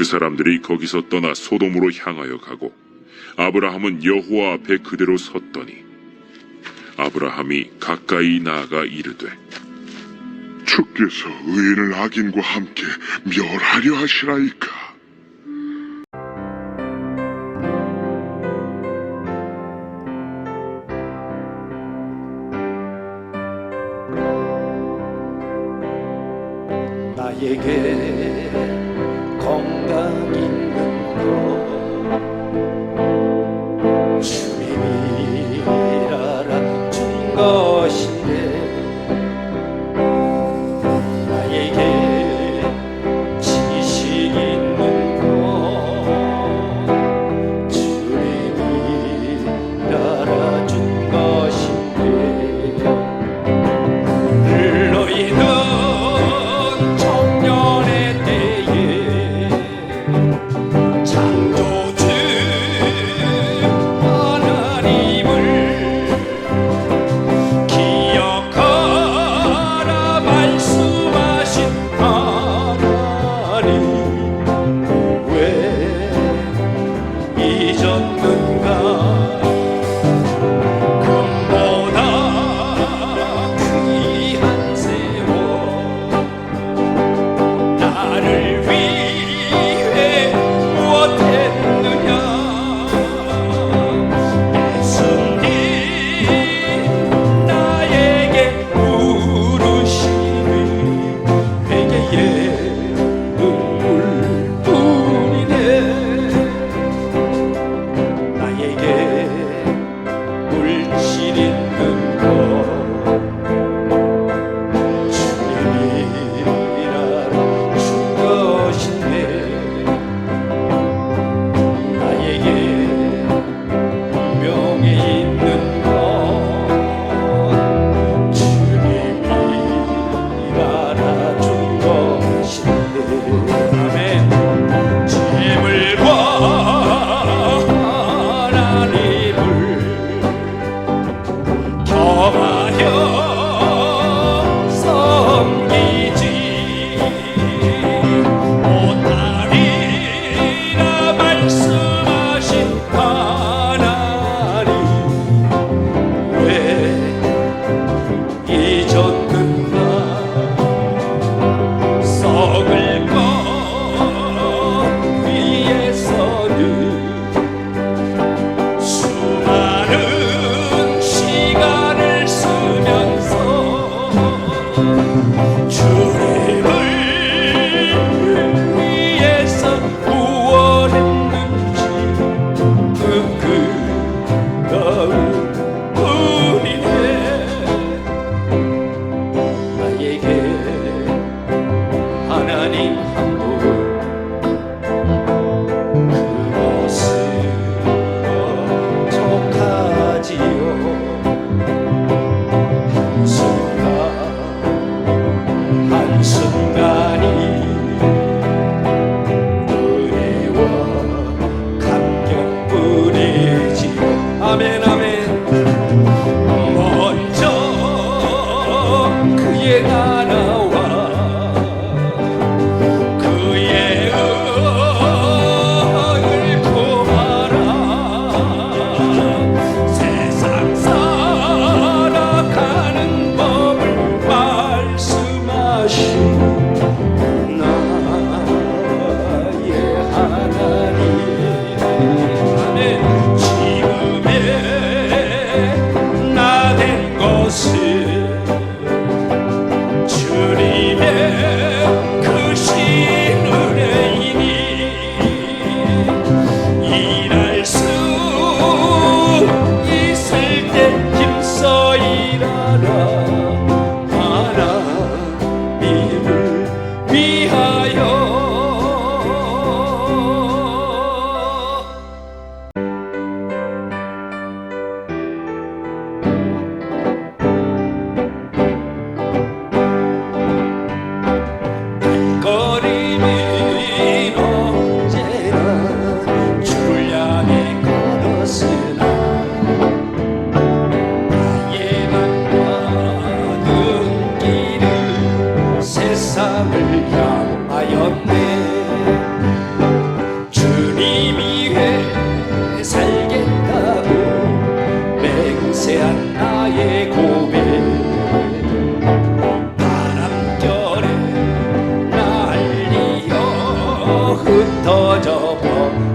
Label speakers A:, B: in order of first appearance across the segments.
A: 그 사람들이 거기서 떠나 소돔으로 향하여 가고 아브라함은 여호와 앞에 그대로 섰더니 아브라함이 가까이 나아가 이르되
B: 주께서 의인을 악인과 함께 멸하려 하시나이까.
C: 나에게 건강 있는 것 주님이라라 준 것인데, 나에게 지식 있는 것 주님이라라 준 것인데, 너희는 창조주 하나님을 기억하라. 말씀하신 하나님 왜 잊었는가. 금보다 귀한 세월 나를 위해 무엇했느냐. 예수님 나에게 부르시니 회개의 눈물뿐이네.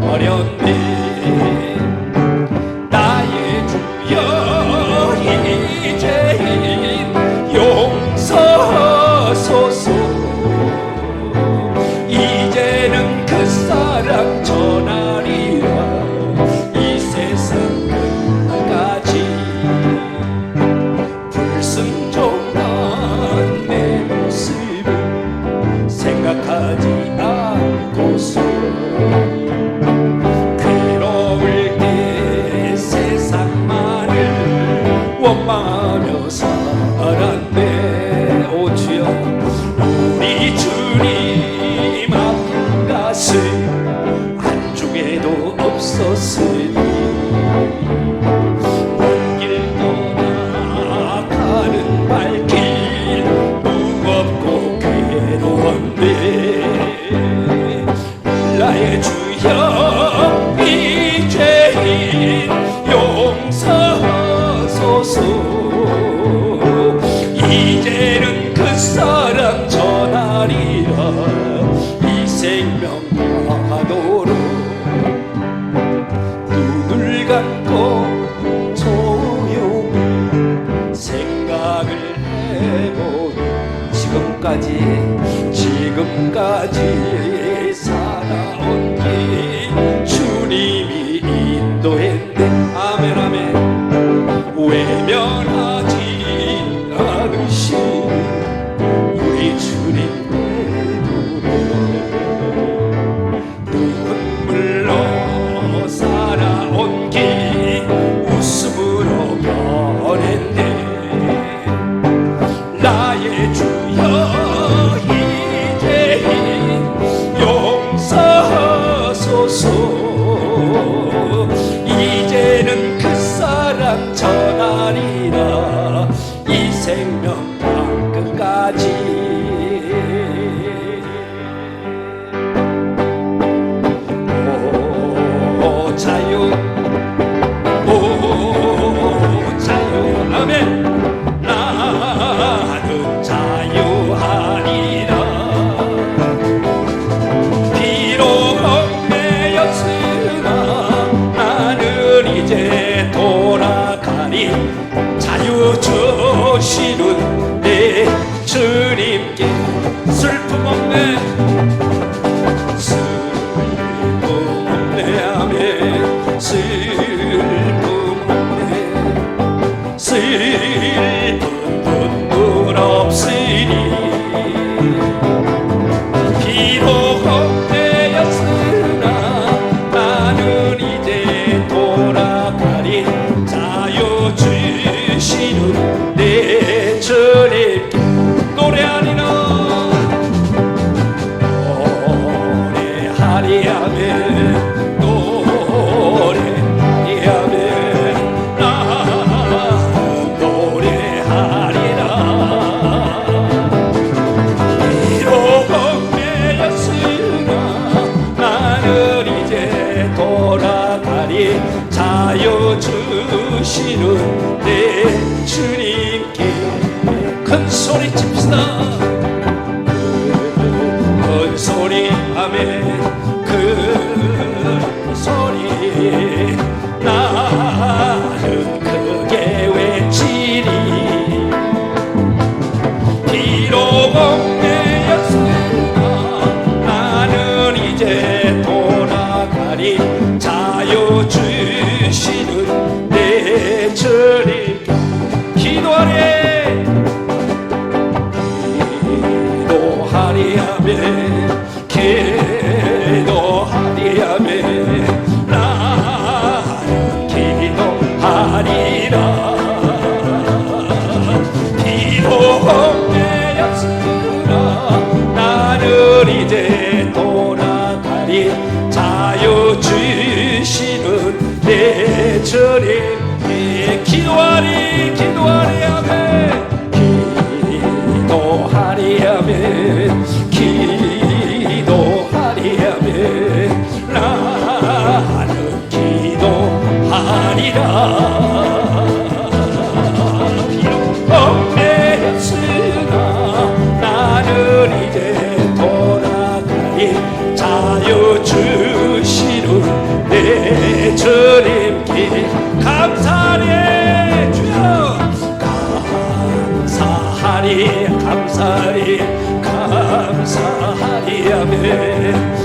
C: 버렸네. 나의 주여 이제는 용서하소서. 이제는 그 사랑 전하리라 이 세상 끝까지. 불순종한 내 모습을 생각하지 않고서 괴로울 때 세상만을 원망하며 살았네. 오 주여, 우리 주님 아픈 가슴 한쪽에도 없었으니 먼 길 떠나 가는 발길 무겁고 괴로운데 나의 주여 이제는 용서하소서. 이제는 그 사랑 전하리라 이 생명 파도로. 눈을 감고 조용히 생각을 해보니 지금까지 살아온 길 주님이 인도했네. 아멘 아멘. 외면하지 않으신 우리 주님의 눈물로 살아온 길 웃음으로 변했네. 나의 주여 이제는 용서하소서. 이제는 그 사랑 전하리라 이 생명 땅 끝까지. 오 자유, 오 자유, 아멘. 나는 자유하리라. 비록 얽매였으나 나는 이제 돌아가리. 자유 주시는 내 주님께. 슬픔 없네, 슬픔 없네, 아멘. 슬픔 없네, 슬픈 눈물 없으니. 비록 헛되었으나 나는 이제 돌아가리. 자유 주시는 내 주님께 노래하리라. 노래하리 아멘. 노래하리 아멘. 나는 노래하리라. 비록 얽매였으나 나는 이제 돌아가리. 자유 주시는 내 주님께 큰 소리 칩시다. 큰 소리 아멘. 큰 소리 나는 크게 외치리. 비록 얽매였으나 나는 이제 돌아가리. 자유 주시는 내 주님. 기도하리, 기도하리 아멘. 기도하리 아멘. 나는 기도하리라. 비록 얽매였으나 나는 이제 돌아가리. 자유 주시는 내 주님. 기도하리, 기도하리 아멘. 기도하리 아멘. 기도하리 아멘. 나는 기도하리라. 비록 얽매였으나 나는 이제 돌아가리. 자유 주시는 주님께 감사하리 주여 감사하리 감사하리 감사하리 아멘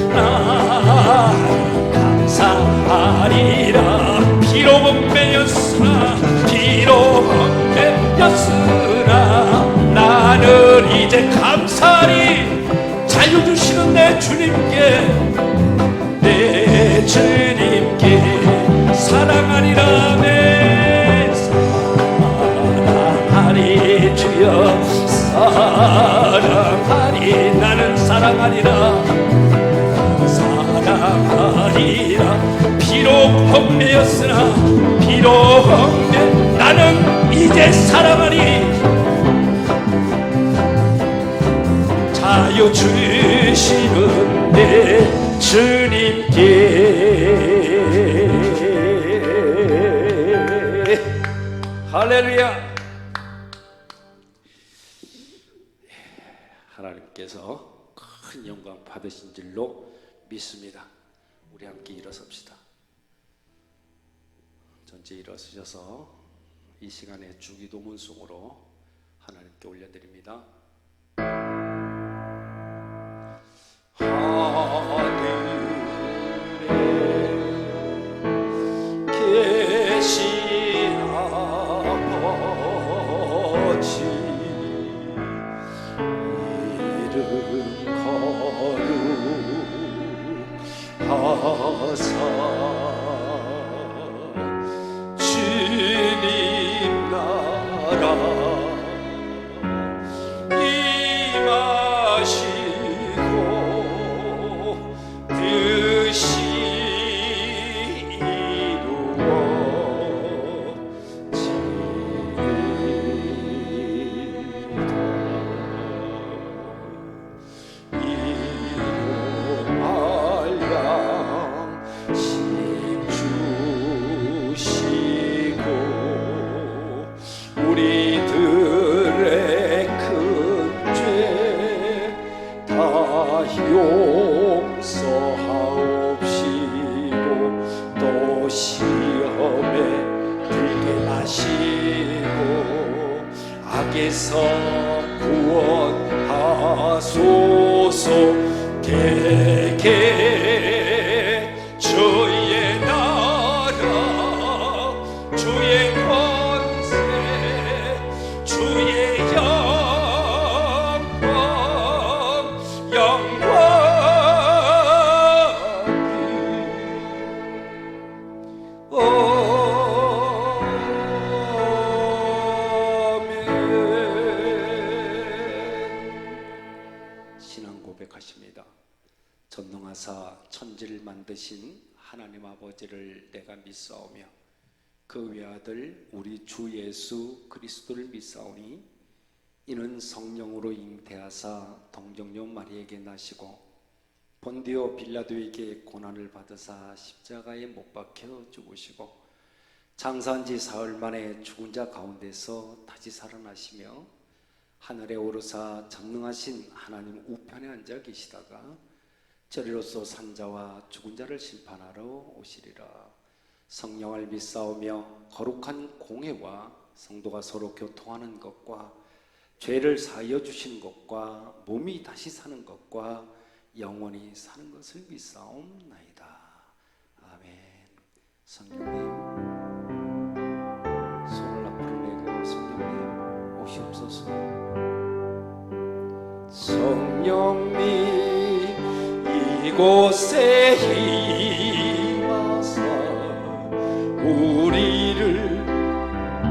C: 감사하리라 비록 얽매였으나 비록 얽매였으나 나는 이제 감사하리 자유 주시는 내 주님께 내 주님께 사랑하리라 내 사랑하리 주여 사랑하리 나는 사랑하리라 사랑하리라 비록 헛매였으나 비록 헛매 나는 이제 사랑하리 자유 주시는 내 주님께 할렐루야. 하나님께서 큰 영광 받으신 줄로 믿습니다. 우리 함께 일어섭시다. 전체 일어서셔서 이 시간에 주기도문송으로 하나님께 올려드립니다. 하늘에 계신 아버지 이름 거룩하사 주님 나라 임하시고 뜻이 우리들의 큰 죄 다 용서하옵시고 또 시험에 들게 하시고 악에서 구원하소서 개개 주의 나라 주의 권세 주의 신앙 고백하십니다. 전능하사 천지를 만드신 하나님 아버지를 내가 믿사오며 그 외아들 우리 주 예수 그리스도를 믿사오니 이는 성령으로 잉태하사 동정녀 마리에게 나시고 본디오 빌라도에게 고난을 받으사 십자가에 못 박혀 죽으시고 장사한 지 사흘 만에 죽은 자 가운데서 다시 살아나시며 하늘에 오르사 전능하신 하나님 우편에 앉아 계시다가 저리로서 산자와 죽은 자를 심판하러 오시리라. 성령을 믿사오며 거룩한 공회와 성도가 서로 교통하는 것과 죄를 사하여 주시는 것과 몸이 다시 사는 것과 영원히 사는 것을 믿사옵나이다. 아멘. 성령님 손을 앞으로 내밀어 성령님 오시옵소서. 성령님 이곳에 임하사 우리를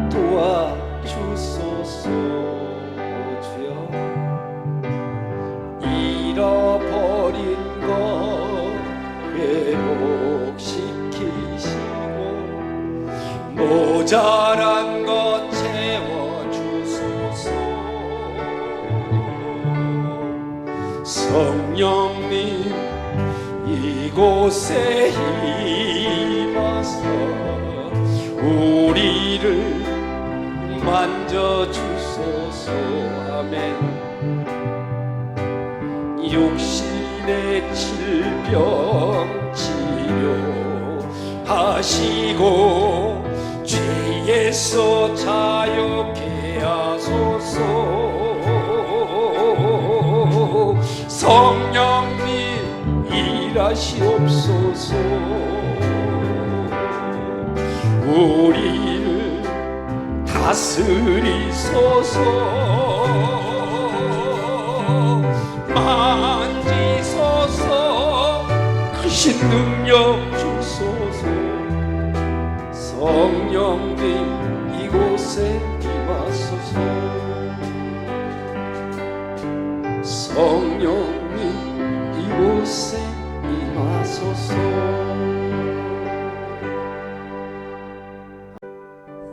C: 도와주소서. 주여 잃어버린 것 회복시키시고 모자란 것 채워주소서. 성령님 이곳에 임하사 우리를 만져주소서. 아멘. 육신의 질병 하시고 죄에서 자유케 하소서. 성령님 일하시옵소서. 우리를 다스리소서. 만지소서. 크신 능력 주소서. 성령님 이곳에 임하소서. 성령님 이곳에 임하소서.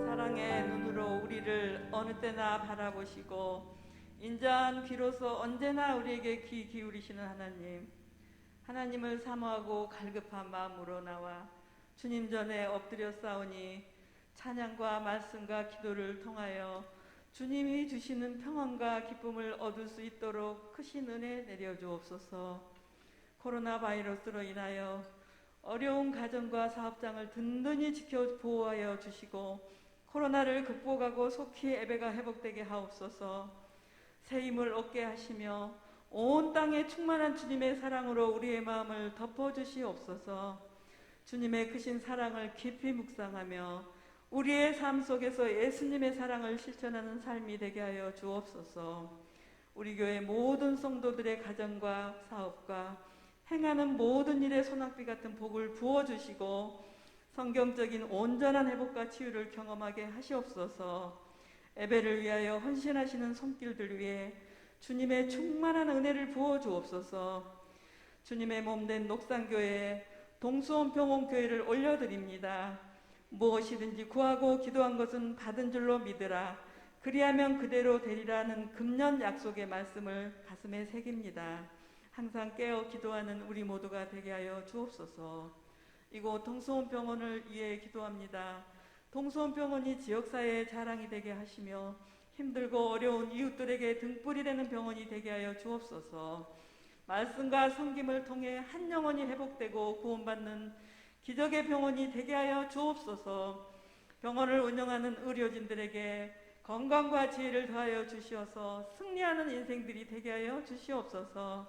D: 사랑의 눈으로 우리를 어느 때나 바라보시고 인자한 귀로서 언제나 우리에게 귀 기울이시는 하나님, 하나님을 사모하고 갈급한 마음으로 나와 주님 전에 엎드려 싸우니 찬양과 말씀과 기도를 통하여 주님이 주시는 평안과 기쁨을 얻을 수 있도록 크신 은혜 내려주옵소서. 코로나 바이러스로 인하여 어려운 가정과 사업장을 든든히 지켜 보호하여 주시고 코로나를 극복하고 속히 예배가 회복되게 하옵소서. 새 힘을 얻게 하시며 온 땅에 충만한 주님의 사랑으로 우리의 마음을 덮어주시옵소서. 주님의 크신 사랑을 깊이 묵상하며 우리의 삶 속에서 예수님의 사랑을 실천하는 삶이 되게 하여 주옵소서. 우리 교회 모든 성도들의 가정과 사업과 행하는 모든 일에 소낙비 같은 복을 부어주시고 성경적인 온전한 회복과 치유를 경험하게 하시옵소서. 예배를 위하여 헌신하시는 손길들 위해 주님의 충만한 은혜를 부어주옵소서. 주님의 몸된 녹산교회 동수원평온교회를 올려드립니다. 무엇이든지 구하고 기도한 것은 받은 줄로 믿으라. 그리하면 그대로 되리라는 금년 약속의 말씀을 가슴에 새깁니다. 항상 깨어 기도하는 우리 모두가 되게 하여 주옵소서. 이곳 동수원병원을 위해 기도합니다. 동수원병원이 지역사회의 자랑이 되게 하시며 힘들고 어려운 이웃들에게 등불이 되는 병원이 되게 하여 주옵소서. 말씀과 섬김을 통해 한 영혼이 회복되고 구원받는 기적의 병원이 되게 하여 주옵소서. 병원을 운영하는 의료진들에게 건강과 지혜를 더하여 주시어서 승리하는 인생들이 되게 하여 주시옵소서.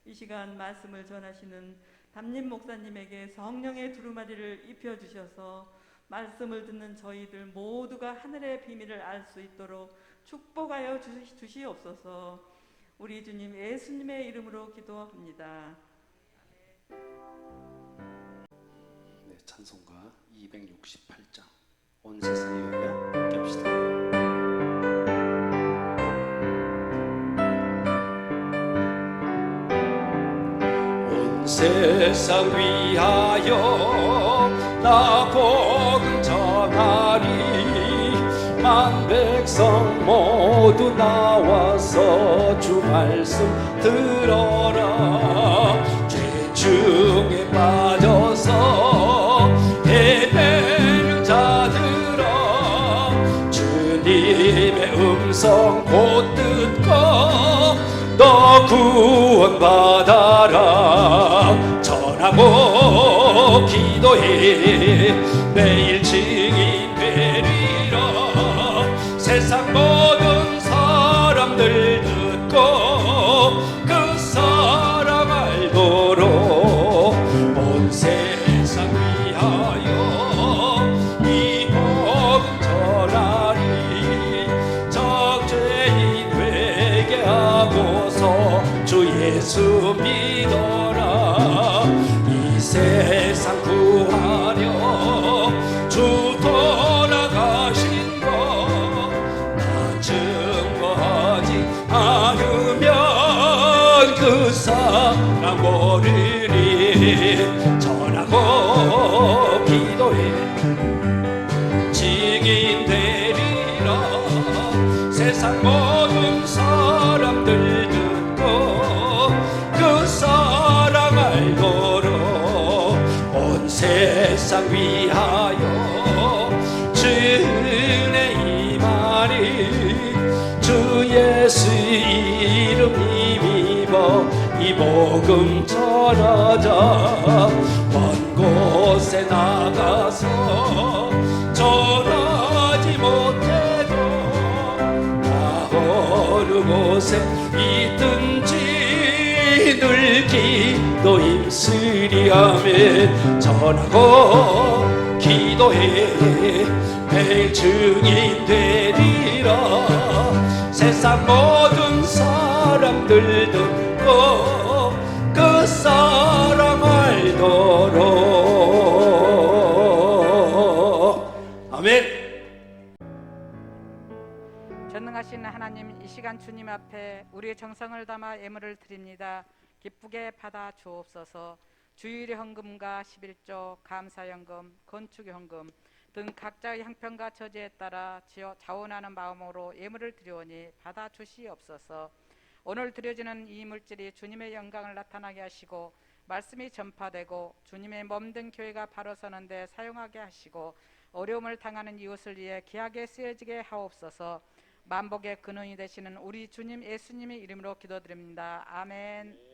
D: 이 시간 말씀을 전하시는 담임 목사님에게 성령의 두루마리를 입혀주셔서 말씀을 듣는 저희들 모두가 하늘의 비밀을 알 수 있도록 축복하여 주시옵소서. 우리 주님 예수님의 이름으로 기도합니다.
C: 네, 찬송가 268장 온 세상에 위하여 함께 합시다. 온 세상 위하여 나 복음 전하리. 만 백성 모두 나와서 주 말씀 들어라. 죄 중에 빠져서 헤매는 자들아, 주님의 음성 곧 듣고 너 구원받아라. 전하고 기도해 매일 증인 되리라. 세상 모든 사람들 듣고 그 사랑 알도록 온 세상 위하여 이 복음 전하리. 적죄인 회개하고서 주 예수 믿어라. 이 세상 구하려 주 돌아가신 것 증거하지 않으면 그 사랑 모르리. 전하고 기도해 증인 되리라. 세상 모든 사람들 듣고 그 사랑 알도록 온 세상 위하여 주의 임하리. 주 예수 이름 힘입어 이 복음 전하자. 먼 곳에 곳에 나가서 전하지 못해도 나 어느 곳에 있든지 늘 기도 힘쓰리 아멘. 전하고 기도해 내 증인 되리라. 세상 모든 사람들 듣고 그 사랑 알도록. 아멘.
E: 전능하신 하나님, 이 시간 주님 앞에 우리의 정성을 담아 예물을 드립니다. 기쁘게 받아 주옵소서. 주일의 헌금과 11조, 감사연금, 건축연금 등 각자의 형편과 처지에 따라 자원하는 마음으로 예물을 드리오니 받아 주시옵소서. 오늘 드려지는 이 물질이 주님의 영광을 나타나게 하시고 말씀이 전파되고 주님의 몸된 교회가 바로 서는 데 사용하게 하시고 어려움을 당하는 이웃을 위해 귀하게 쓰여지게 하옵소서. 만복의 근원이 되시는 우리 주님 예수님의 이름으로 기도드립니다. 아멘.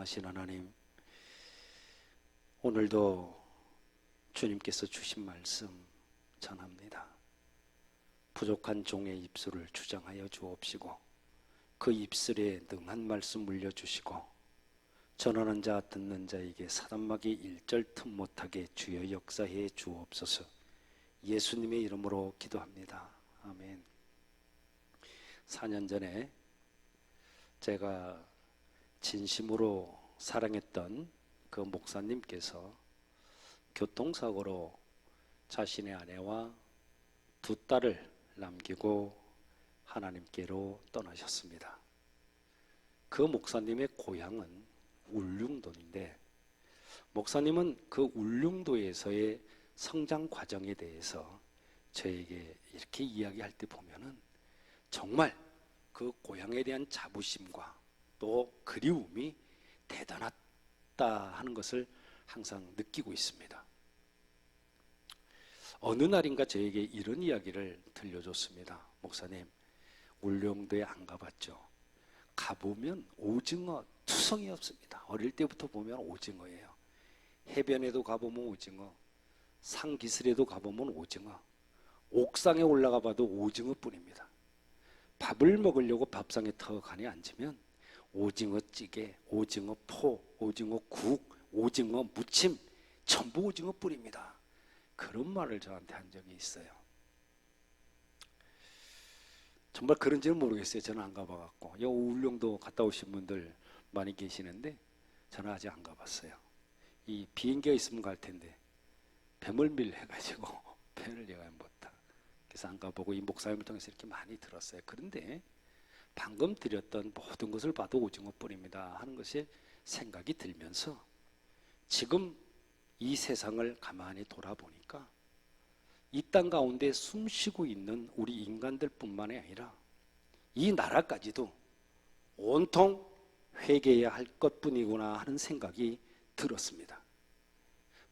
C: 전능하신 하나님, 오늘도 주님께서 주신 말씀 전합니다. 부족한 종의 입술을 주장하여 주옵시고 그 입술에 능한 말씀 물려주시고 전하는 자 듣는 자에게 사단막이 일절 틈 못하게 주여 역사해 주옵소서. 예수님의 이름으로 기도합니다. 아멘. 4년 전에 제가 진심으로 사랑했던 그 목사님께서 교통사고로 자신의 아내와 두 딸을 남기고 하나님께로 떠나셨습니다. 그 목사님의 고향은 울릉도인데 목사님은 그 울릉도에서의 성장 과정에 대해서 저에게 이렇게 이야기할 때 보면은 정말 그 고향에 대한 자부심과 또 그리움이 대단하다 하는 것을 항상 느끼고 있습니다. 어느 날인가 저에게 이런 이야기를 들려줬습니다. 목사님, 울릉도에 안 가봤죠? 가보면 오징어 투성이 없습니다. 어릴 때부터 보면 오징어예요. 해변에도 가보면 오징어, 산기슭에도 가보면 오징어, 옥상에 올라가 봐도 오징어뿐입니다. 밥을 먹으려고 밥상에 턱하니 앉으면 오징어 찌개, 오징어 포, 오징어 국, 오징어 무침, 전부 오징어뿐입니다. 그런 말을 저한테 한 적이 있어요. 정말 그런지는 모르겠어요. 저는 안 가봐갖고. 여 울릉도 갔다 오신 분들 많이 계시는데 저는 아직 안 가봤어요. 이 비행기가 있으면 갈 텐데 배멀밀 해가지고 배를 내가 못 타. 그래서 안 가보고 이 목사님을 통해서 이렇게 많이 들었어요. 그런데 방금 드렸던 모든 것을 봐도 오징어뿐입니다 하는 것이 생각이 들면서 지금 이 세상을 가만히 돌아보니까 이 땅 가운데 숨쉬고 있는 우리 인간들뿐만이 아니라 이 나라까지도 온통 회개해야 할 것뿐이구나 하는 생각이 들었습니다.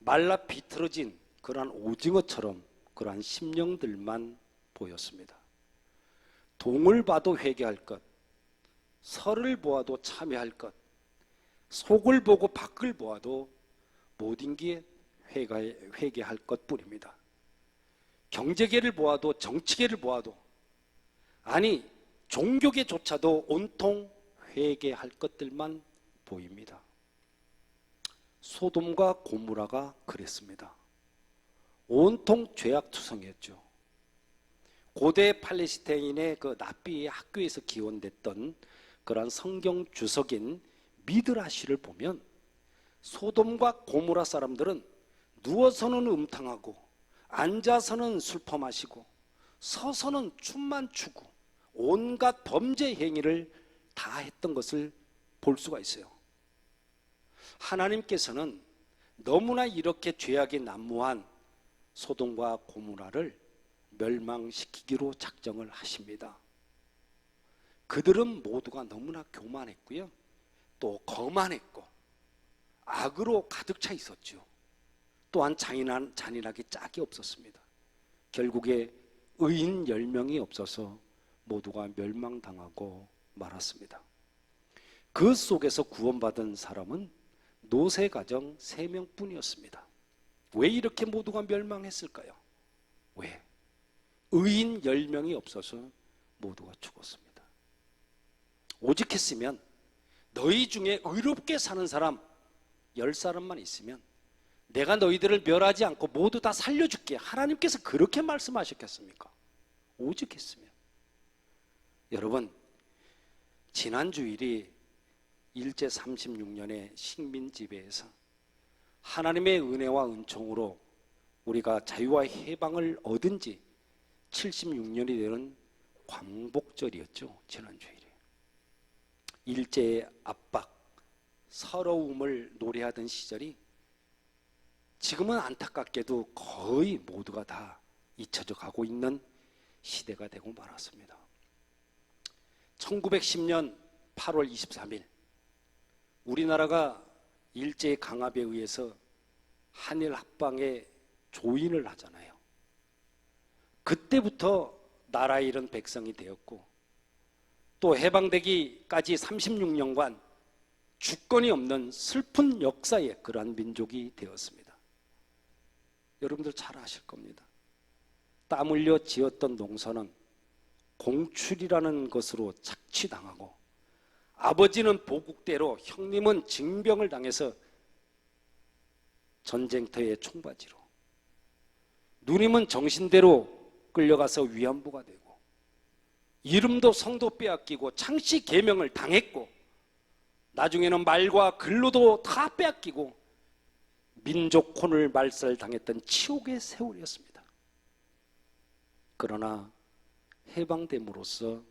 C: 말라 비틀어진 그러한 오징어처럼 그러한 심령들만 보였습니다. 동을 봐도 회개할 것, 설을 보아도 참여할 것, 속을 보고 밖을 보아도 모든 게 회개할 것뿐입니다. 경제계를 보아도 정치계를 보아도 아니 종교계조차도 온통 회개할 것들만 보입니다. 소돔과 고모라가 그랬습니다. 온통 죄악투성이었죠. 고대 팔레스타인의 그 납비의 학교에서 기원됐던 그러한 성경 주석인 미드라시를 보면 소돔과 고모라 사람들은 누워서는 음탕하고 앉아서는 술 퍼마시고 서서는 춤만 추고 온갖 범죄 행위를 다 했던 것을 볼 수가 있어요. 하나님께서는 너무나 이렇게 죄악이 난무한 소돔과 고모라를 멸망시키기로 작정을 하십니다. 그들은 모두가 너무나 교만했고요, 또 거만했고 악으로 가득 차 있었죠. 또한 잔인하게 짝이 없었습니다. 결국에 의인 10명이 없어서 모두가 멸망당하고 말았습니다. 그 속에서 구원받은 사람은 노새가정 3명뿐이었습니다. 왜 이렇게 모두가 멸망했을까요? 왜? 의인 10명이 없어서 모두가 죽었습니다. 오직 했으면 너희 중에 의롭게 사는 사람 10사람만 있으면 내가 너희들을 멸하지 않고 모두 다 살려줄게. 하나님께서 그렇게 말씀하셨겠습니까? 오직 했으면. 여러분, 지난 주일이 일제 36년의 식민지배에서 하나님의 은혜와 은총으로 우리가 자유와 해방을 얻은 지 76년이 되는 광복절이었죠. 지난 주일에. 일제의 압박, 서러움을 노래하던 시절이 지금은 안타깝게도 거의 모두가 다 잊혀져 가고 있는 시대가 되고 말았습니다. 1910년 8월 23일 우리나라가 일제의 강압에 의해서 한일 합방에 조인을 하잖아요. 그때부터 나라 잃은 백성이 되었고 또 해방되기까지 36년간 주권이 없는 슬픈 역사의 그러한 민족이 되었습니다. 여러분들 잘 아실 겁니다. 땀 흘려 지었던 농사는 공출이라는 것으로 착취당하고, 아버지는 보국대로, 형님은 징병을 당해서 전쟁터의 총바지로, 누님은 정신대로 끌려가서 위안부가 되고, 이름도 성도 빼앗기고 창씨 계명을 당했고, 나중에는 말과 글로도 다 빼앗기고 민족 혼을 말살당했던 치욕의 세월이었습니다. 그러나 해방됨으로써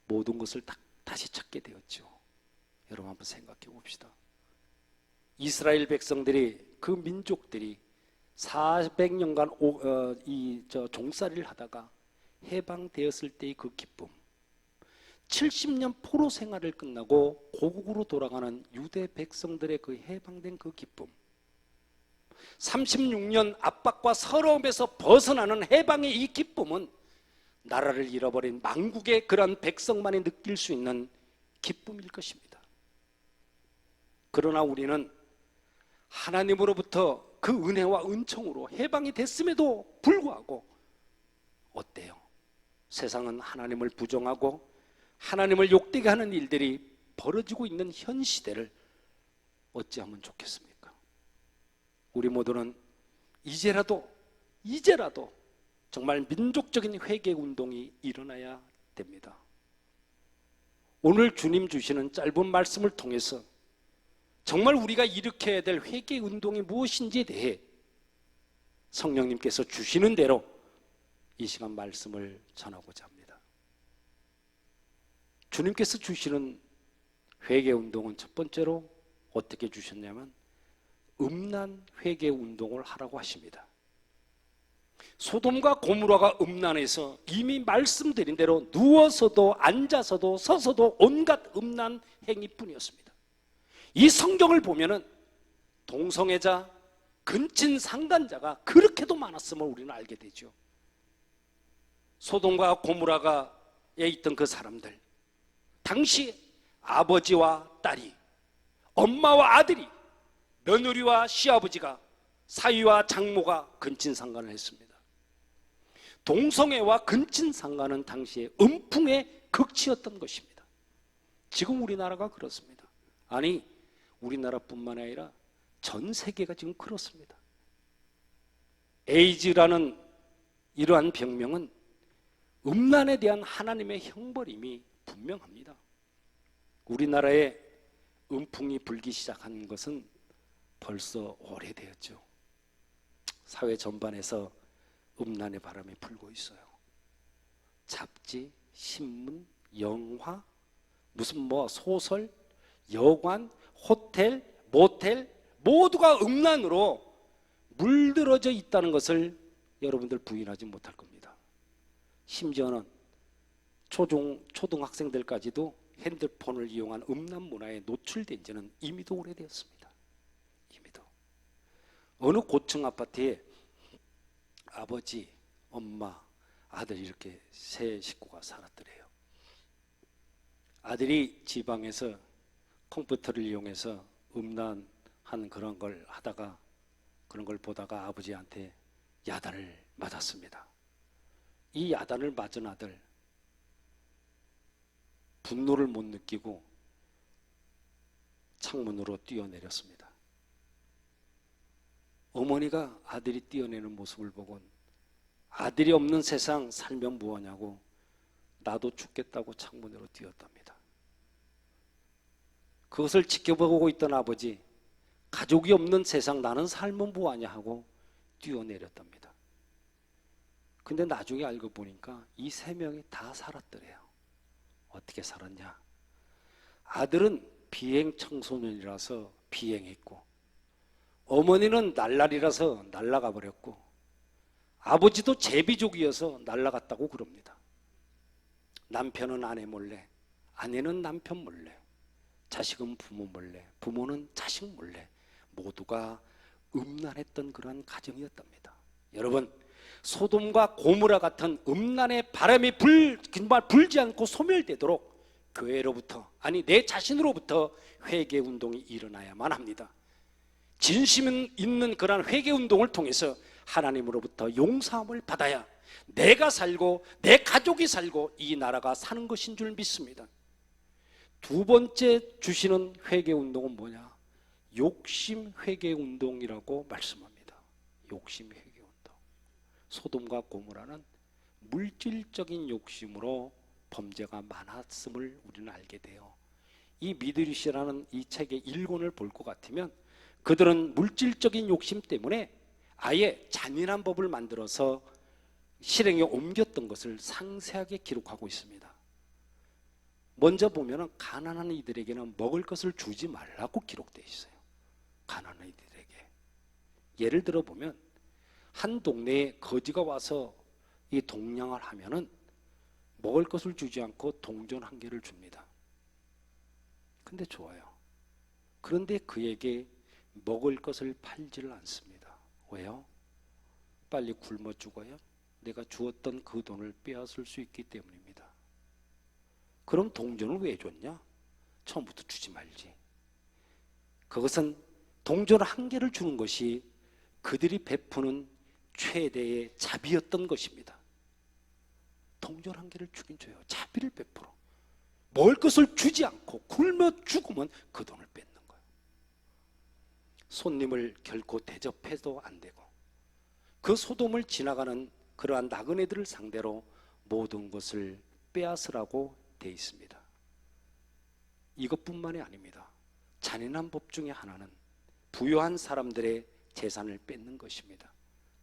C: 모든 것을 다시 찾게 되었죠. 여러분 한번 생각해 봅시다. 이스라엘 백성들이, 그 민족들이 400년간 종살이를 하다가 해방되었을 때의 그 기쁨, 70년 포로 생활을 끝나고 고국으로 돌아가는 유대 백성들의 그 해방된 그 기쁨, 36년 압박과 서러움에서 벗어나는 해방의 이 기쁨은 나라를 잃어버린 망국의 그런 백성만이 느낄 수 있는 기쁨일 것입니다. 그러나 우리는 하나님으로부터 그 은혜와 은총으로 해방이 됐음에도 불구하고 어때요? 세상은 하나님을 부정하고 하나님을 욕되게 하는 일들이 벌어지고 있는 현 시대를 어찌하면 좋겠습니까? 우리 모두는 이제라도 정말 민족적인 회개 운동이 일어나야 됩니다. 오늘 주님 주시는 짧은 말씀을 통해서 정말 우리가 일으켜야 될 회개 운동이 무엇인지에 대해 성령님께서 주시는 대로 이 시간 말씀을 전하고자 합니다. 주님께서 주시는 회개 운동은 첫 번째로 어떻게 주셨냐면 음란 회개 운동을 하라고 하십니다. 소돔과 고모라가 음란해서 이미 말씀드린 대로 누워서도 앉아서도 서서도 온갖 음란 행위뿐이었습니다. 이 성경을 보면은 동성애자, 근친상간자가 그렇게도 많았음을 우리는 알게 되죠. 소돔과 고모라가에 있던 그 사람들, 당시 아버지와 딸이, 엄마와 아들이, 며느리와 시아버지가, 사위와 장모가 근친상간을 했습니다. 동성애와 근친상간은 당시에 음풍의 극치였던 것입니다. 지금 우리나라가 그렇습니다. 아니, 우리나라뿐만 아니라 전 세계가 지금 그렇습니다. 에이즈라는 이러한 병명은 음란에 대한 하나님의 형벌임이 분명합니다. 우리나라에 음풍이 불기 시작한 것은 벌써 오래되었죠. 사회 전반에서 음란의 바람이 불고 있어요. 잡지, 신문, 영화, 무슨 소설, 여관, 호텔, 모텔 모두가 음란으로 물들어져 있다는 것을 여러분들 부인하지 못할 겁니다. 심지어는 초등학생들까지도 핸드폰을 이용한 음란 문화에 노출된 지는 이미도 오래되었습니다. 이미도. 어느 고층 아파트에 아버지, 엄마, 아들 이렇게 세 식구가 살았더래요. 아들이 지방에서 컴퓨터를 이용해서 음란한 그런 걸 하다가, 그런 걸 보다가 아버지한테 야단을 맞았습니다. 이 야단을 맞은 아들, 분노를 못 느끼고 창문으로 뛰어내렸습니다. 어머니가 아들이 뛰어내는 모습을 보곤 아들이 없는 세상 살면 뭐하냐고 나도 죽겠다고 창문으로 뛰었답니다. 그것을 지켜보고 있던 아버지, 가족이 없는 세상 나는 살면 뭐하냐 하고 뛰어내렸답니다. 근데 나중에 알고 보니까 이 세 명이 다 살았더래요. 어떻게 살았냐? 아들은 비행 청소년이라서 비행했고, 어머니는 날라리라서 날아가 버렸고, 아버지도 제비족이어서 날아갔다고 그럽니다. 남편은 아내 몰래, 아내는 남편 몰래, 자식은 부모 몰래, 부모는 자식 몰래 모두가 음란했던 그러한 가정이었답니다. 여러분, 소돔과 고모라 같은 음란의 바람이 불지 않고 소멸되도록 교회로부터, 아니 내 자신으로부터 회개 운동이 일어나야만 합니다. 진심 있는 그러한 회개 운동을 통해서 하나님으로부터 용서함을 받아야 내가 살고 내 가족이 살고 이 나라가 사는 것인 줄 믿습니다. 두 번째 주시는 회개 운동은 뭐냐? 욕심 회개 운동이라고 말씀합니다. 욕심 회개 운동. 소돔과 고모라는 물질적인 욕심으로 범죄가 많았음을 우리는 알게 돼요. 이 미드리시라는 이 책의 1권을 볼 것 같으면 그들은 물질적인 욕심 때문에 아예 잔인한 법을 만들어서 실행에 옮겼던 것을 상세하게 기록하고 있습니다. 먼저 보면 가난한 이들에게는 먹을 것을 주지 말라고 기록되어 있어요. 가난한 이들에게. 예를 들어 보면 한 동네에 거지가 와서 이 동냥을 하면은 먹을 것을 주지 않고 동전 1개를 줍니다. 근데 좋아요. 그런데 그에게 먹을 것을 팔지를 않습니다. 왜요? 빨리 굶어 죽어야 내가 주었던 그 돈을 빼앗을 수 있기 때문입니다. 그럼 동전을 왜 줬냐? 처음부터 주지 말지. 그것은 동전 1개를 주는 것이 그들이 베푸는 최대의 자비였던 것입니다. 동전 1개를 주긴 줘요. 자비를 베풀어. 먹을 것을 주지 않고 굶어 죽으면 그 돈을 뺏는 거예요. 손님을 결코 대접해도 안 되고 그 소돔을 지나가는 그러한 나그네들을 상대로 모든 것을 빼앗으라고 돼 있습니다. 이것뿐만이 아닙니다. 잔인한 법 중에 하나는 부유한 사람들의 재산을 뺏는 것입니다.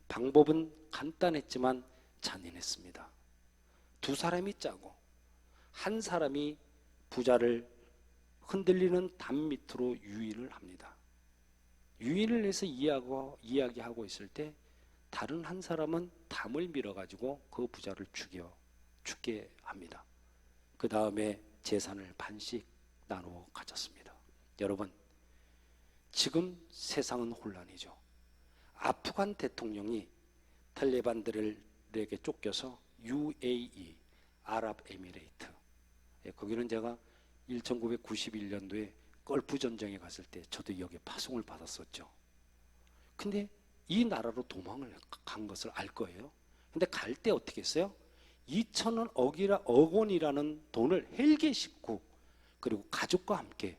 C: 방법은 간단했지만 잔인했습니다. 2사람이 짜고 한 사람이 부자를 흔들리는 담 밑으로 유인을 합니다. 유인을 해서 이야기하고 있을 때 다른 한 사람은 담을 밀어가지고 그 부자를 죽게 합니다. 그 다음에 재산을 반씩 나누어 가졌습니다. 여러분, 지금 세상은 혼란이죠. 아프간 대통령이 탈레반들에게 쫓겨서 UAE, 아랍에미레이트, 거기는 제가 1991년도에 걸프 전쟁에 갔을 때 저도 여기에 파송을 받았었죠. 근데 이 나라로 도망을 간 것을 알 거예요. 근데 갈 때 어떻게 했어요? 2,000억 원이라는 돈을 헬기에 싣고 그리고 가족과 함께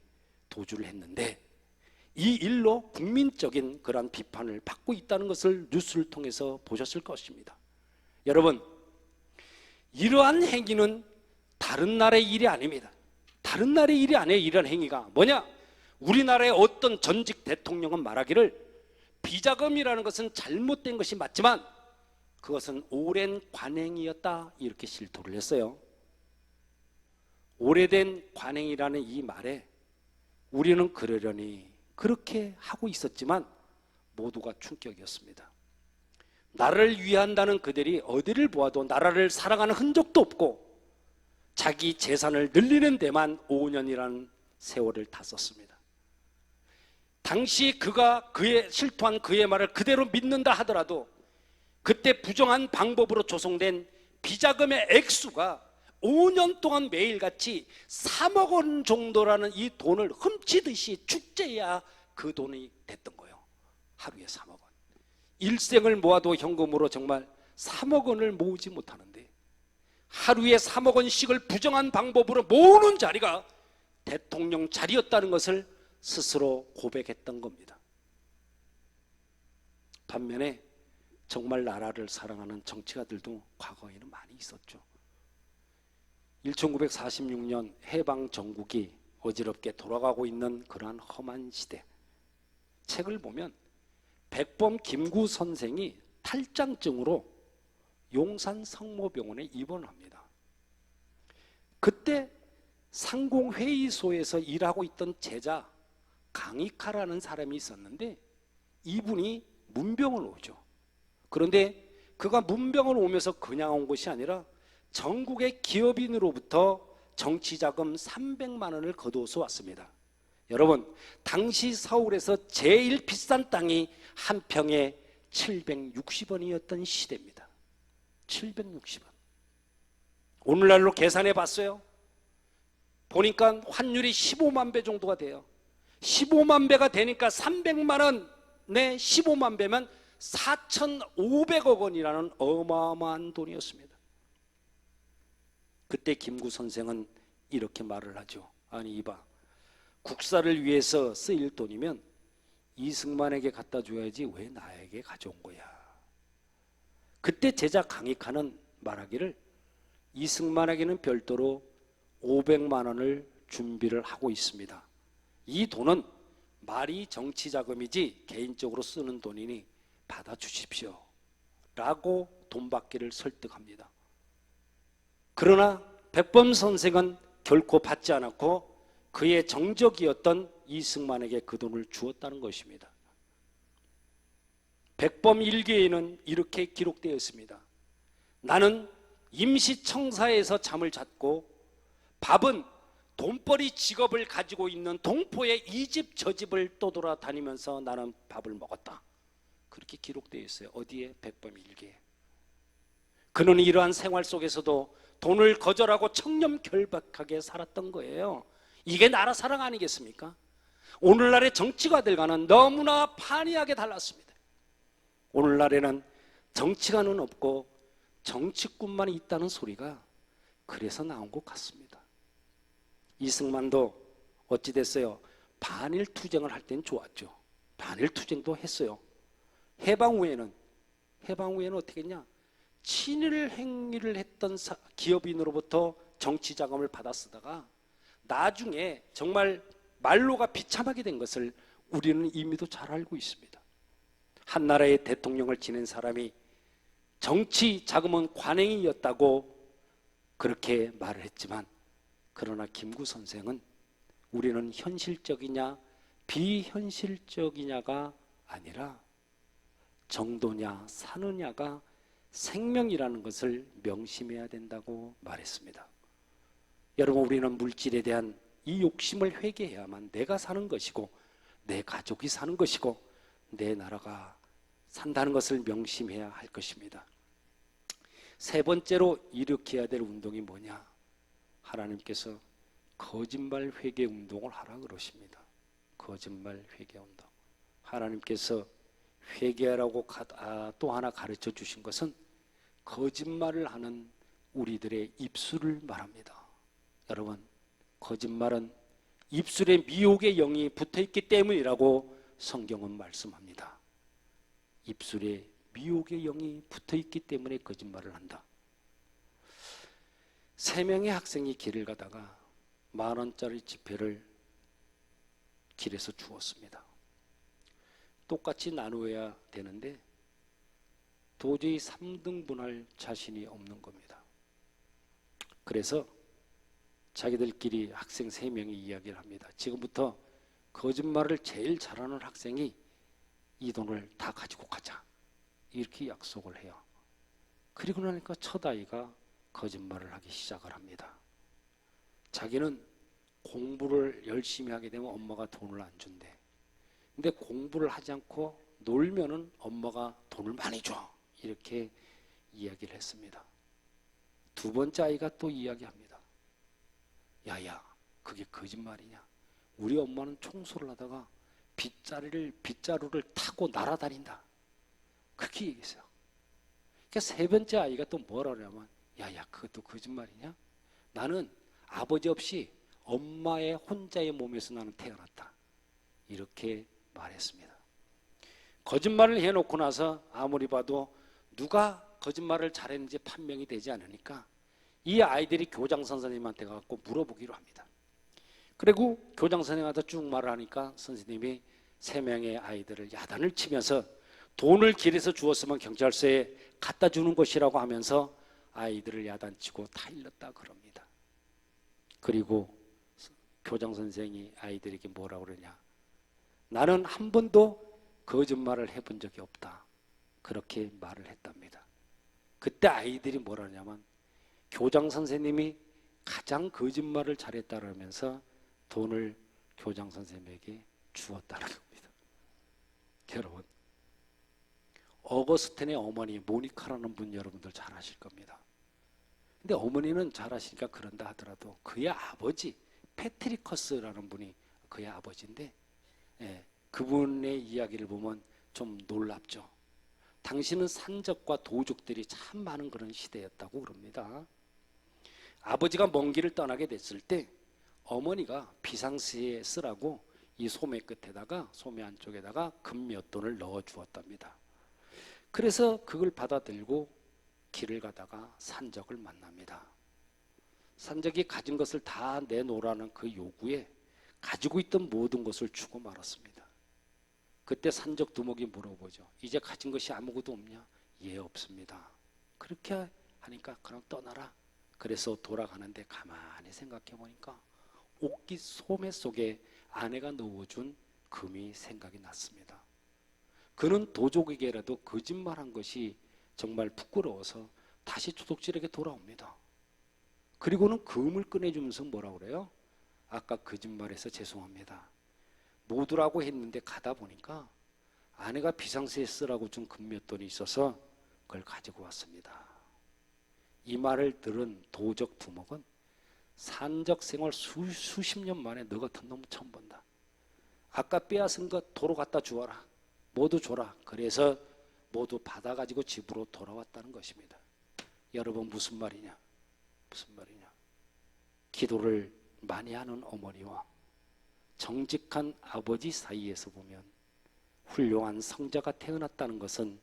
C: 도주를 했는데 이 일로 국민적인 그러한 비판을 받고 있다는 것을 뉴스를 통해서 보셨을 것입니다. 여러분, 이러한 행위는 다른 나라의 일이 아닙니다. 다른 나라의 일이 아니에요. 이런 행위가 뭐냐? 우리나라의 어떤 전직 대통령은 말하기를 비자금이라는 것은 잘못된 것이 맞지만 그것은 오랜 관행이었다 이렇게 실토를 했어요. 오래된 관행이라는 이 말에 우리는 그러려니 그렇게 하고 있었지만 모두가 충격이었습니다. 나라를 위한다는 그들이 어디를 보아도 나라를 사랑하는 흔적도 없고 자기 재산을 늘리는 데만 5년이라는 세월을 다 썼습니다. 당시 그가 실토한 그의 말을 그대로 믿는다 하더라도 그때 부정한 방법으로 조성된 비자금의 액수가 5년 동안 매일같이 3억 원 정도라는 이 돈을 훔치듯이 축제해야 그 돈이 됐던 거예요. 하루에 3억 원. 일생을 모아도 현금으로 정말 3억 원을 모으지 못하는데 하루에 3억 원씩을 부정한 방법으로 모으는 자리가 대통령 자리였다는 것을 스스로 고백했던 겁니다. 반면에 정말 나라를 사랑하는 정치가들도 과거에는 많이 있었죠. 1946년 해방 정국이 어지럽게 돌아가고 있는 그러한 험한 시대, 책을 보면 백범 김구 선생이 탈장증으로 용산 성모병원에 입원합니다. 그때 상공회의소에서 일하고 있던 제자 강익하라는 사람이 있었는데 이분이 문병을 오죠. 그런데 그가 문병을 오면서 그냥 온 것이 아니라 전국의 기업인으로부터 정치자금 300만 원을 거두어서 왔습니다. 여러분, 당시 서울에서 제일 비싼 땅이 한 평에 760원이었던 시대입니다. 760원. 오늘날로 계산해 봤어요. 보니까 환율이 15만 배 정도가 돼요. 15만 배가 되니까 300만 원에 15만 배면 4,500억 원이라는 어마어마한 돈이었습니다. 그때 김구 선생은 이렇게 말을 하죠. 아니 이봐, 국사를 위해서 쓰일 돈이면 이승만에게 갖다 줘야지 왜 나에게 가져온 거야. 그때 제자 강익하는 말하기를 이승만에게는 별도로 500만 원을 준비를 하고 있습니다. 이 돈은 말이 정치 자금이지 개인적으로 쓰는 돈이니 받아주십시오 라고 돈 받기를 설득합니다. 그러나 백범 선생은 결코 받지 않았고 그의 정적이었던 이승만에게 그 돈을 주었다는 것입니다. 백범 일기에는 이렇게 기록되어 있습니다. 나는 임시청사에서 잠을 잤고 밥은 돈벌이 직업을 가지고 있는 동포의 이 집 저 집을 떠돌아다니면서 나는 밥을 먹었다. 그렇게 기록되어 있어요. 어디에? 백범 일기에. 그는 이러한 생활 속에서도 돈을 거절하고 청렴결박하게 살았던 거예요. 이게 나라 사랑 아니겠습니까? 오늘날의 정치가들과는 너무나 판이하게 달랐습니다. 오늘날에는 정치가는 없고 정치꾼만 있다는 소리가 그래서 나온 것 같습니다. 이승만도 어찌 됐어요? 반일 투쟁을 할 땐 좋았죠. 반일 투쟁도 했어요. 해방 후에는 어떻게 했냐? 친일 행위를 했던 기업인으로부터 정치 자금을 받아 쓰다가 나중에 정말 말로가 비참하게 된 것을 우리는 이미도 잘 알고 있습니다. 한 나라의 대통령을 지낸 사람이 정치 자금은 관행이었다고 그렇게 말을 했지만, 그러나 김구 선생은 우리는 현실적이냐 비현실적이냐가 아니라 정도냐 사느냐가 생명이라는 것을 명심해야 된다고 말했습니다. 여러분, 우리는 물질에 대한 이 욕심을 회개해야만 내가 사는 것이고 내 가족이 사는 것이고 내 나라가 산다는 것을 명심해야 할 것입니다. 세 번째로 일으켜야 될 운동이 뭐냐? 하나님께서 거짓말 회개 운동을 하라 그러십니다. 거짓말 회개 운동. 하나님께서 회개하라고 또 하나 가르쳐 주신 것은 거짓말을 하는 우리들의 입술을 말합니다. 여러분, 거짓말은 입술에 미혹의 영이 붙어있기 때문이라고 성경은 말씀합니다. 입술에 미혹의 영이 붙어있기 때문에 거짓말을 한다. 3명의 학생이 길을 가다가 10,000원짜리 지폐를 길에서 주었습니다. 똑같이 나누어야 되는데 도저히 3등분할 자신이 없는 겁니다. 그래서 자기들끼리 학생 3명이 이야기를 합니다. 지금부터 거짓말을 제일 잘하는 학생이 이 돈을 다 가지고 가자, 이렇게 약속을 해요. 그리고 나니까 첫 아이가 거짓말을 하기 시작을 합니다. 자기는 공부를 열심히 하게 되면 엄마가 돈을 안 준대. 근데 공부를 하지 않고 놀면은 엄마가 돈을 많이 줘, 이렇게 이야기를 했습니다. 두 번째 아이가 또 이야기합니다. 야야, 그게 거짓말이냐? 우리 엄마는 청소를 하다가 빗자루를 타고 날아다닌다. 그렇게 얘기했어요. 그러니까 세 번째 아이가 또 뭐라 그러냐면, 야야, 그것도 거짓말이냐? 나는 아버지 없이 엄마의 혼자의 몸에서 나는 태어났다, 이렇게 말했습니다. 거짓말을 해놓고 나서 아무리 봐도 누가 거짓말을 잘했는지 판명이 되지 않으니까 이 아이들이 교장 선생님한테 가서 물어보기로 합니다. 그리고 교장 선생님한테 쭉 말을 하니까 선생님이 3명의 아이들을 야단을 치면서 돈을 길에서 주었으면 경찰서에 갖다 주는 것이라고 하면서 아이들을 야단치고 다 일렀다 그럽니다. 그리고 교장 선생이 아이들에게 뭐라고 그러냐? 나는 한 번도 거짓말을 해본 적이 없다, 그렇게 말을 했답니다. 그때 아이들이 뭐라 하냐면 교장 선생님이 가장 거짓말을 잘했다 그러면서 돈을 교장 선생님에게 주었다는 겁니다. 여러분, 어거스틴의 어머니 모니카라는 분 여러분들 잘 아실 겁니다. 근데 어머니는 잘 아시니까 그런다 하더라도 그의 아버지 패트리커스라는 분이 그의 아버지인데, 그분의 이야기를 보면 좀 놀랍죠. 당시는 산적과 도적들이 참 많은 그런 시대였다고 그럽니다. 아버지가 먼 길을 떠나게 됐을 때 어머니가 비상시에 쓰라고 이 소매 끝에다가, 소매 안쪽에다가 금 몇 돈을 넣어 주었답니다. 그래서 그걸 받아 들고 길을 가다가 산적을 만납니다. 산적이 가진 것을 다 내놓으라는 그 요구에 가지고 있던 모든 것을 주고 말았습니다. 그때 산적 두목이 물어보죠. 이제 가진 것이 아무것도 없냐? 예, 없습니다. 그렇게 하니까 그럼 떠나라. 그래서 돌아가는데 가만히 생각해 보니까 옥기 소매 속에 아내가 넣어준 금이 생각이 났습니다. 그는 도적에게라도 거짓말한 것이 정말 부끄러워서 다시 도둑질에게 돌아옵니다. 그리고는 금을 꺼내주면서 뭐라 그래요? 아까 거짓말해서 죄송합니다. 못 오라고 했는데 가다 보니까 아내가 비상시에 쓰라고 준 금 몇 돈이 있어서 그걸 가지고 왔습니다. 이 말을 들은 도적 두목은 산적 생활 수십 년 만에 너 같은 놈 처음 본다. 아까 빼앗은 것 도로 갖다 주어라. 모두 줘라. 그래서 모두 받아가지고 집으로 돌아왔다는 것입니다. 여러분 무슨 말이냐? 무슨 말이냐? 기도를 많이 하는 어머니와 정직한 아버지 사이에서 보면 훌륭한 성자가 태어났다는 것은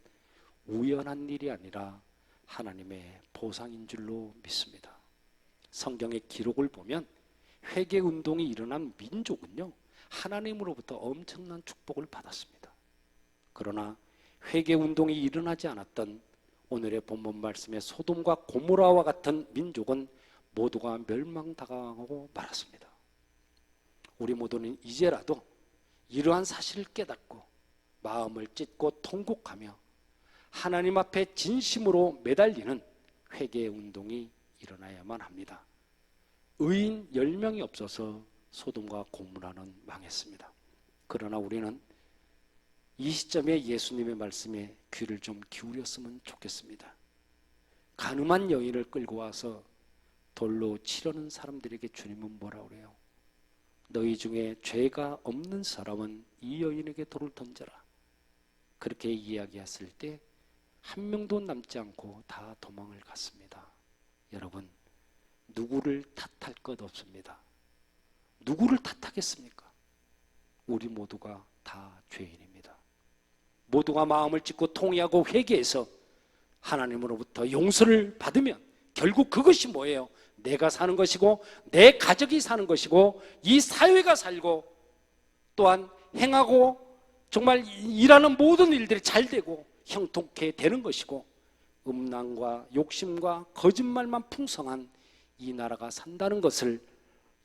C: 우연한 일이 아니라 하나님의 보상인 줄로 믿습니다. 성경의 기록을 보면 회개운동이 일어난 민족은요, 하나님으로부터 엄청난 축복을 받았습니다. 그러나 회개운동이 일어나지 않았던 오늘의 본문 말씀의 소돔과 고모라와 같은 민족은 모두가 멸망당하고 말았습니다. 우리 모두는 이제라도 이러한 사실을 깨닫고 마음을 찢고 통곡하며 하나님 앞에 진심으로 매달리는 회개의 운동이 일어나야만 합니다. 의인 10명이 없어서 소돔과 고모라는 망했습니다. 그러나 우리는 이 시점에 예수님의 말씀에 귀를 좀 기울였으면 좋겠습니다. 가늠한 여인을 끌고 와서 돌로 치려는 사람들에게 주님은 뭐라 그래요? 너희 중에 죄가 없는 사람은 이 여인에게 돌을 던져라. 그렇게 이야기했을 때 한 명도 남지 않고 다 도망을 갔습니다. 여러분, 누구를 탓할 것 없습니다. 누구를 탓하겠습니까? 우리 모두가 다 죄인입니다. 모두가 마음을 찢고 통회하고 회개해서 하나님으로부터 용서를 받으면 결국 그것이 뭐예요? 내가 사는 것이고 내 가족이 사는 것이고 이 사회가 살고 또한 행하고 정말 일하는 모든 일들이 잘 되고 형통케 되는 것이고 음란과 욕심과 거짓말만 풍성한 이 나라가 산다는 것을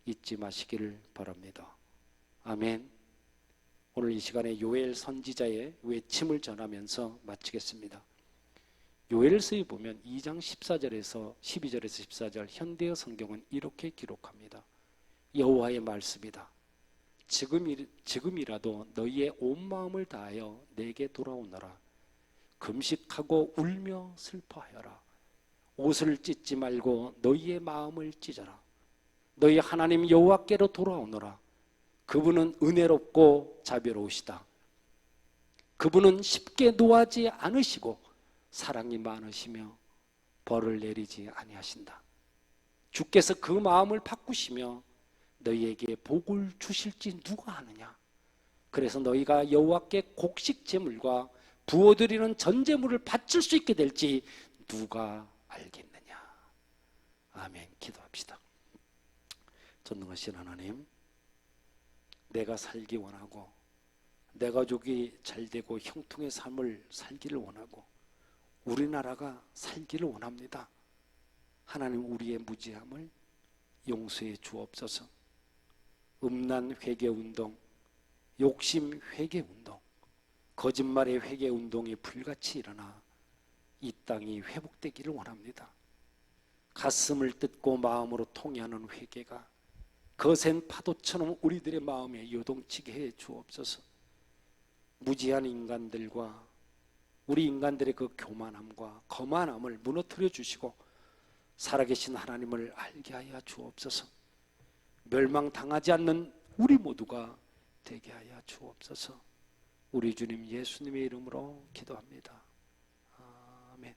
C: 잊지 마시기를 바랍니다. 아멘. 오늘 이 시간에 요엘 선지자의 외침을 전하면서 마치겠습니다. 요엘서에 보면 2장 14절에서 12절에서 14절 현대어 성경은 이렇게 기록합니다. 여호와의 말씀이다. 지금이라도 너희의 온 마음을 다하여 내게 돌아오너라. 금식하고 울며 슬퍼하여라. 옷을 찢지 말고 너희의 마음을 찢어라. 너희 하나님 여호와께로 돌아오너라. 그분은 은혜롭고 자비로우시다. 그분은 쉽게 노하지 않으시고 사랑이 많으시며 벌을 내리지 아니하신다. 주께서 그 마음을 바꾸시며 너희에게 복을 주실지 누가 아느냐. 그래서 너희가 여호와께 곡식 제물과 부어드리는 전제물을 바칠 수 있게 될지 누가 알겠느냐. 아멘. 기도합시다. 전능하신 하나님, 내가 살기 원하고 내 가족이 잘되고 형통의 삶을 살기를 원하고 우리나라가 살기를 원합니다. 하나님, 우리의 무지함을 용서해 주옵소서. 음란 회개운동, 욕심 회개운동, 거짓말의 회개운동이 불같이 일어나 이 땅이 회복되기를 원합니다. 가슴을 뜯고 마음으로 통회하는 회개가 거센 파도처럼 우리들의 마음에 요동치게 해 주옵소서. 무지한 인간들과 우리 인간들의 그 교만함과 거만함을 무너뜨려 주시고 살아계신 하나님을 알게 하여 주옵소서. 멸망당하지 않는 우리 모두가 되게 하여 주옵소서. 우리 주님 예수님의 이름으로 기도합니다. 아멘.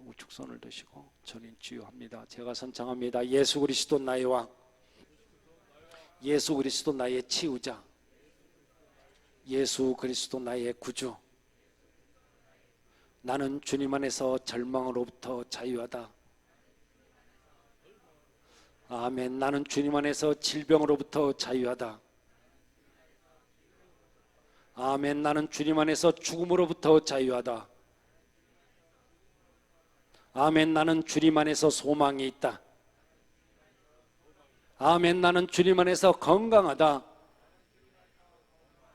C: 우측 손을 드시고 전인 주요합니다. 제가 선창합니다. 예수 그리스도 나의 왕, 예수 그리스도 나의 치유자, 예수 그리스도 나의 구주. 나는 주님 안에서 절망으로부터 자유하다. 아멘. 나는 주님 안에서 질병으로부터 자유하다. 아멘. 나는 주님 안에서 죽음으로부터 자유하다. 아멘. 나는 주님 안에서 소망이 있다. 아멘. 나는 주님 안에서 건강하다.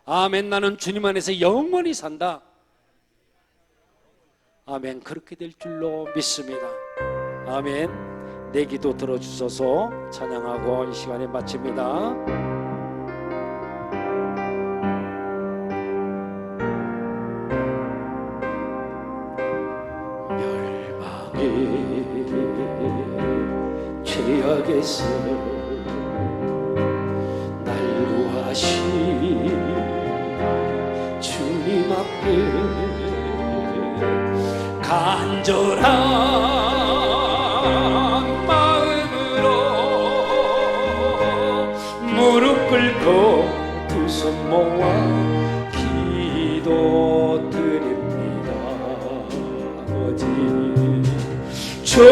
C: 아멘. 나는 주님 안에서 영원히 산다. 아멘. 그렇게 될 줄로 믿습니다. 아멘. 내 기도 들어주셔서 찬양하고 이 시간에 마칩니다. 멸망의 죄악에서 날 구하신 주님 앞에 간절한 무릎 꿇고 두 손 모아 기도드립니다. 아버지 주여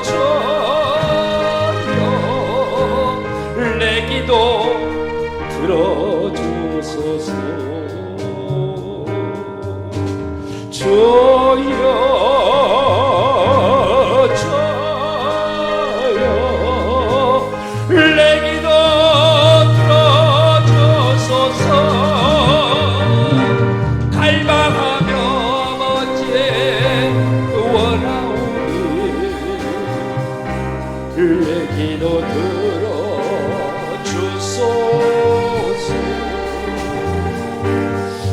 C: 주여 내 기도 들어주소서. 주여 내 기도 들어주소서. 갈망하며 아버지의 원하오니 내 기도 들어주소서.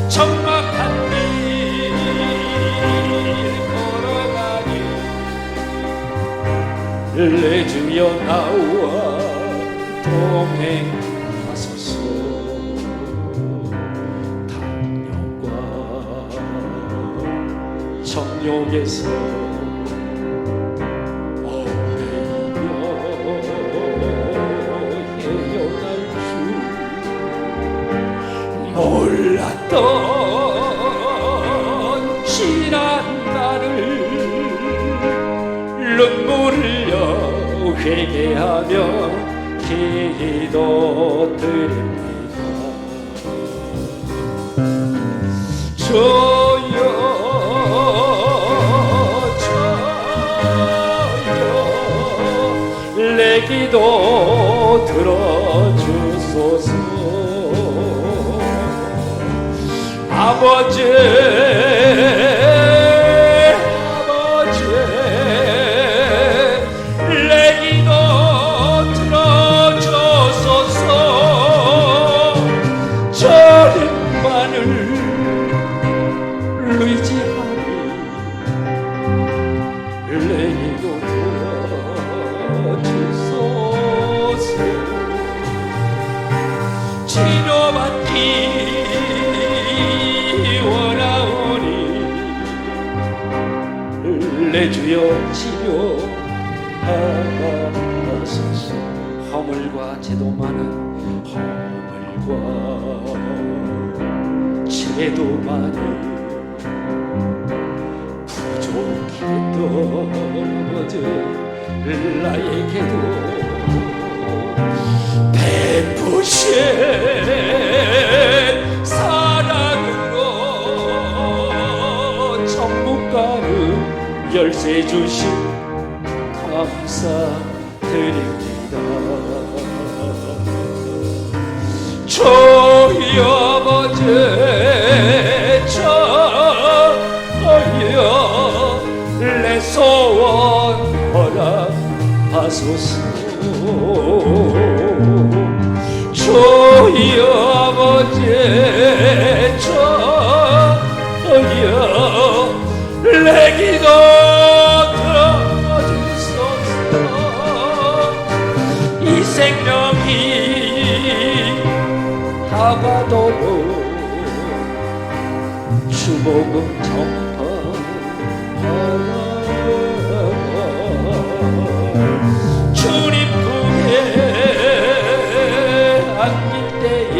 C: 적막한 길 걸어가니 내 주여 나와 동행하소서. 당뇨과 정욕에서 오래며 헤어날 줄 몰랐던 지난 날을 눈물 흘려 회개하며 기도드립니다. 주여 주여 내 기도 들어주소서. 아버지 내 주여 치료하소서. 허물과 죄도 많은 허물과 죄도 많이 부족했던 나에게도 베푸신 사랑으로 천국가는 열쇠 주신 감사드립니다. 주여 아버지 주여 내 소원 허락하소서. 주여 아버지 주여 내 기도 들어주소서. 주복음 전파하라. 주님 품에 안길 때에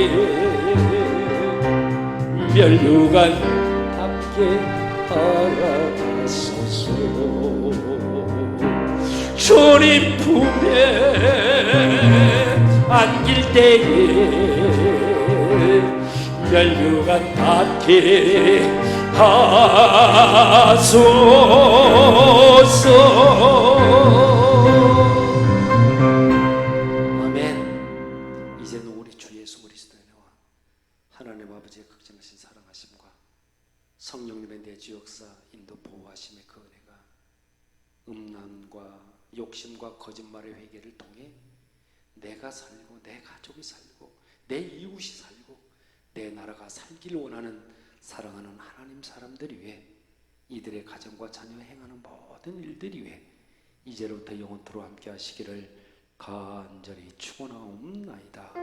C: 멸류관답게 알아가소서. 주님 품에 안길 때에 멸류관답게 하소서. 아멘. 이제는 우리 주 예수 그리스도의 은혜와 하나님 아버지의 극진하신 사랑하심과 성령님의 내주 역사 인도 보호하심의 그 은혜가 음란과 욕심과 거짓말의 회개를 통해 내가 살고 내 가족이 살고 내 이웃이 살고 내 나라가 살기를 원하는 사랑하는 하나님 사람들이 위해 이들의 가정과 자녀 행하는 모든 일들이 위해 이제로부터 영원토록 함께 하시기를 간절히 축원하옵나이다.